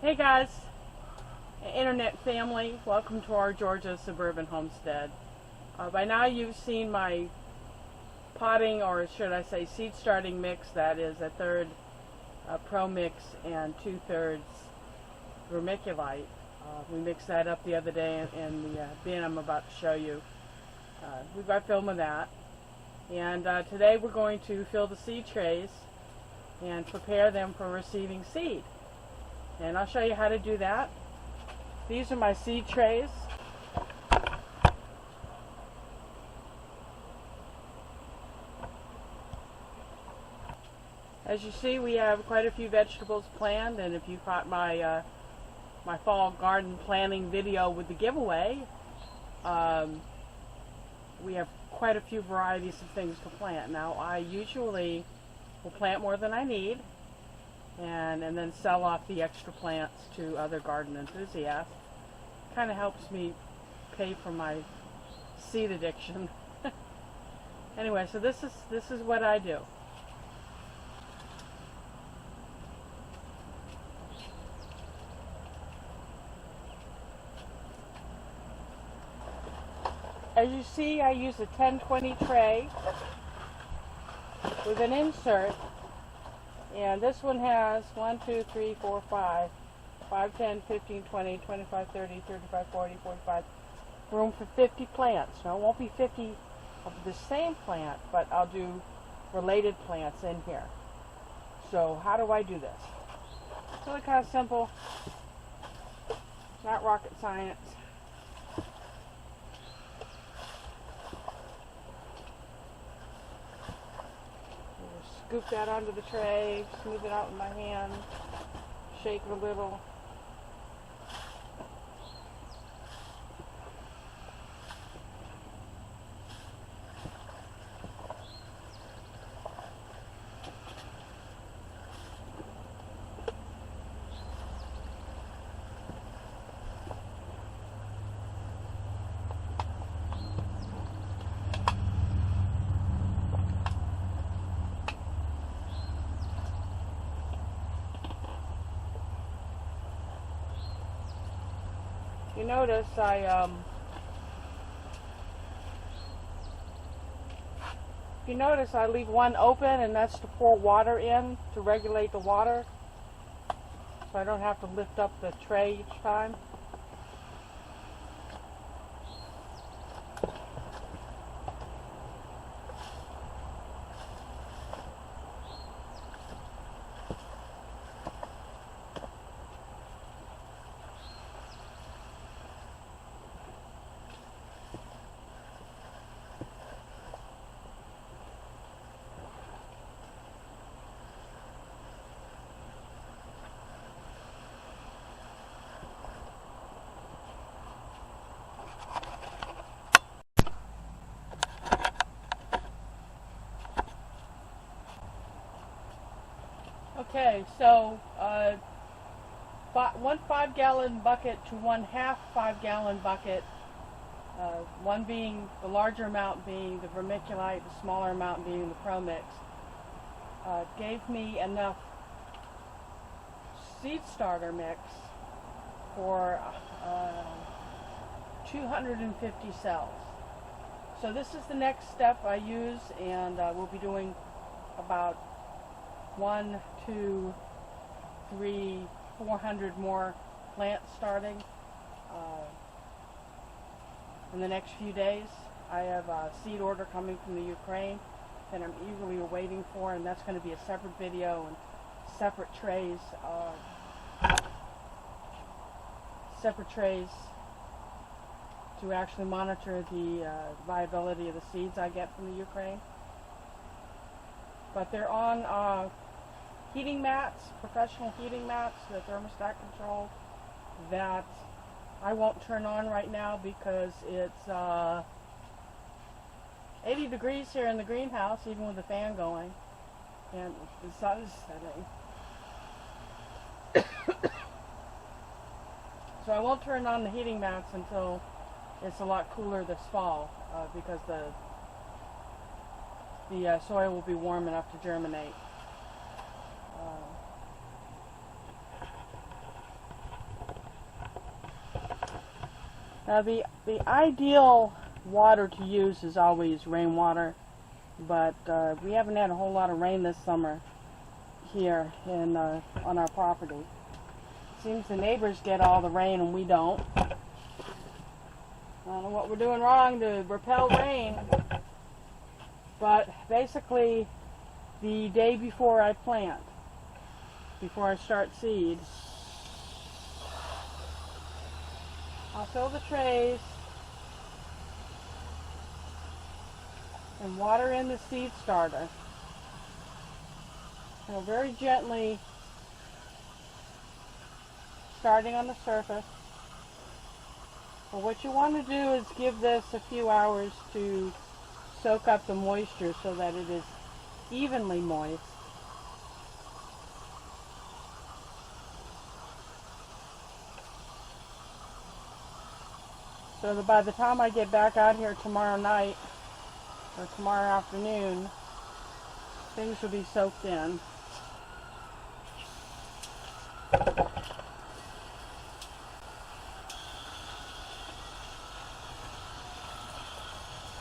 Hey guys, internet family, welcome to our Georgia suburban homestead. By now you've seen my potting, or should I say seed starting mix. That is a third Pro Mix and 2/3 vermiculite. We mixed that up the other day in the bin I'm about to show you. We've got film of that. And today we're going to fill the seed trays and prepare them for receiving seed. And I'll show you how to do that. These are my seed trays. As you see, we have quite a few vegetables planned, and if you caught my my fall garden planning video with the giveaway, we have quite a few varieties of things to plant. Now, I usually will plant more than I need, and then sell off the extra plants to other garden enthusiasts. Kind of helps me pay for my seed addiction. Anyway, so this is what I do. As you see, I use a 10-20 tray with an insert. And this one has 1, 2, 3, 4, 5, 5, 10, 15, 20, 25, 30, 35, 40, 45. Room for 50 plants. Now, it won't be 50 of the same plant, but I'll do related plants in here. So, how do I do this? It's really kind of simple. It's not rocket science. Scoop that onto the tray, smooth it out with my hand, shake it a little. You notice I leave one open, and that's to pour water in to regulate the water, so I don't have to lift up the tray each time. Okay, so one 5-gallon bucket to 1/2 5-gallon bucket, one being the larger amount being the vermiculite, the smaller amount being the Pro Mix, gave me enough seed starter mix for 250 cells. So this is the next step I use, and we'll be doing about 1, 2, 3, 400 more plants starting in the next few days. I have a seed order coming from the Ukraine that I'm eagerly awaiting for, and that's going to be a separate video and separate trays to actually monitor the viability of the seeds I get from the Ukraine. But they're on heating mats, professional heating mats, the thermostat controlled, that I won't turn on right now because it's 80 degrees here in the greenhouse, even with the fan going, and the sun is setting. So I won't turn on the heating mats until it's a lot cooler this fall, because the soil will be warm enough to germinate. Now the ideal water to use is always rainwater, but we haven't had a whole lot of rain this summer here in on our property. Seems the neighbors get all the rain and we don't. I don't know what we're doing wrong to repel rain, but basically the day before I plant, before I start seed, I'll fill the trays and water in the seed starter. Very gently, starting on the surface. But what you want to do is give this a few hours to soak up the moisture so that it is evenly moist. So that by the time I get back out here tomorrow night or tomorrow afternoon, things will be soaked in.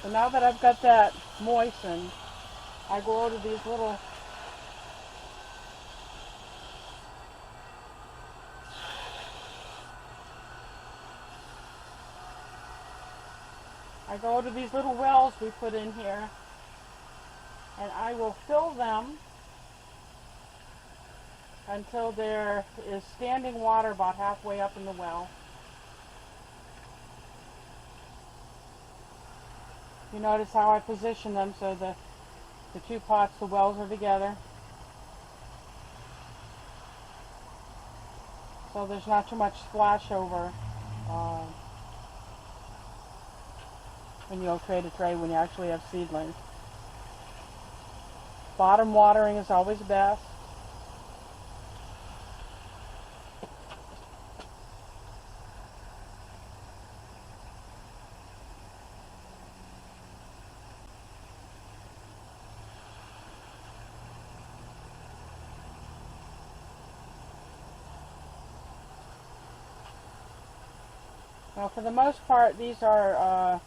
So now that I've got that moistened, I go over to these little wells we put in here, and I will fill them until there is standing water about halfway up in the well. You notice how I position them so the two pots, the wells, are together. So there's not too much splash over when you'll create a tray when you actually have seedlings. Bottom watering is always best. Now, for the most part, these are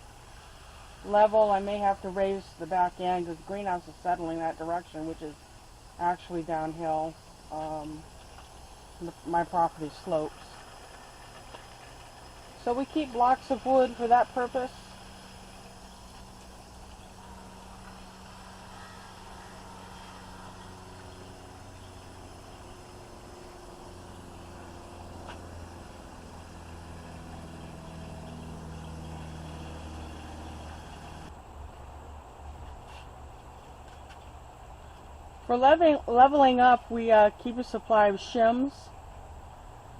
level. I may have to raise the back end because the greenhouse is settling that direction, which is actually downhill. My property slopes. So we keep blocks of wood for that purpose. For leveling up, we keep a supply of shims,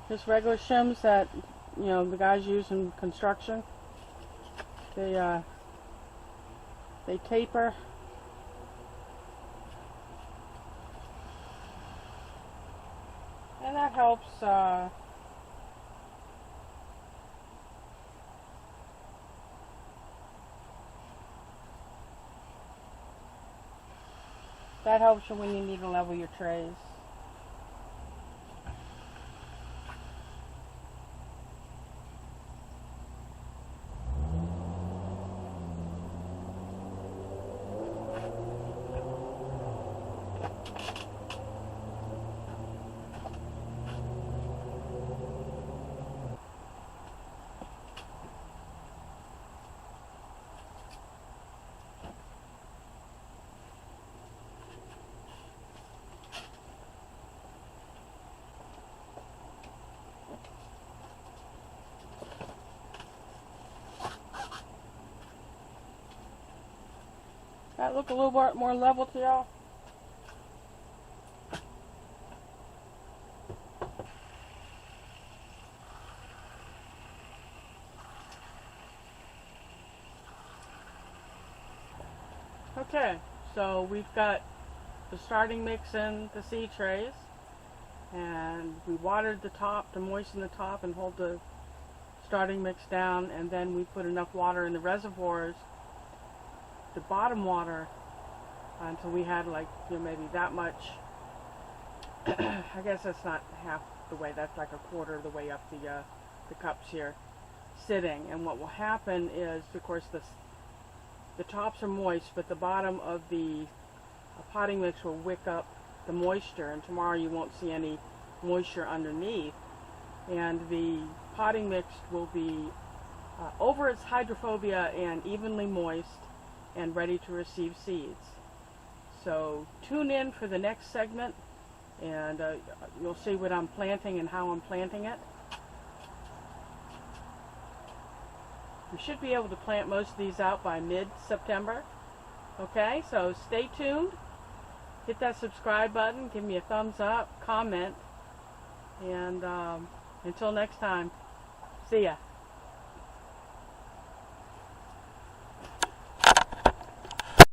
just regular shims that the guys use in construction. They taper, and that helps. That helps you when you need to level your trays. That look a little bit more level to y'all? Okay, so we've got the starting mix in the seed trays, and we watered the top to moisten the top and hold the starting mix down, and then we put enough water in the reservoirs, the bottom water, until we had maybe that much. I guess that's not half the way, that's like a quarter of the way up the cups here. sitting. And what will happen is, of course, the tops are moist, but the bottom of the potting mix will wick up the moisture, and tomorrow you won't see any moisture underneath. And the potting mix will be over its hydrophobia and evenly moist and ready to receive seeds. So tune in for the next segment, and you'll see what I'm planting and how I'm planting it. We should be able to plant most of these out by mid-September. Okay, so stay tuned. Hit that subscribe button, give me a thumbs up, comment, and until next time, see ya.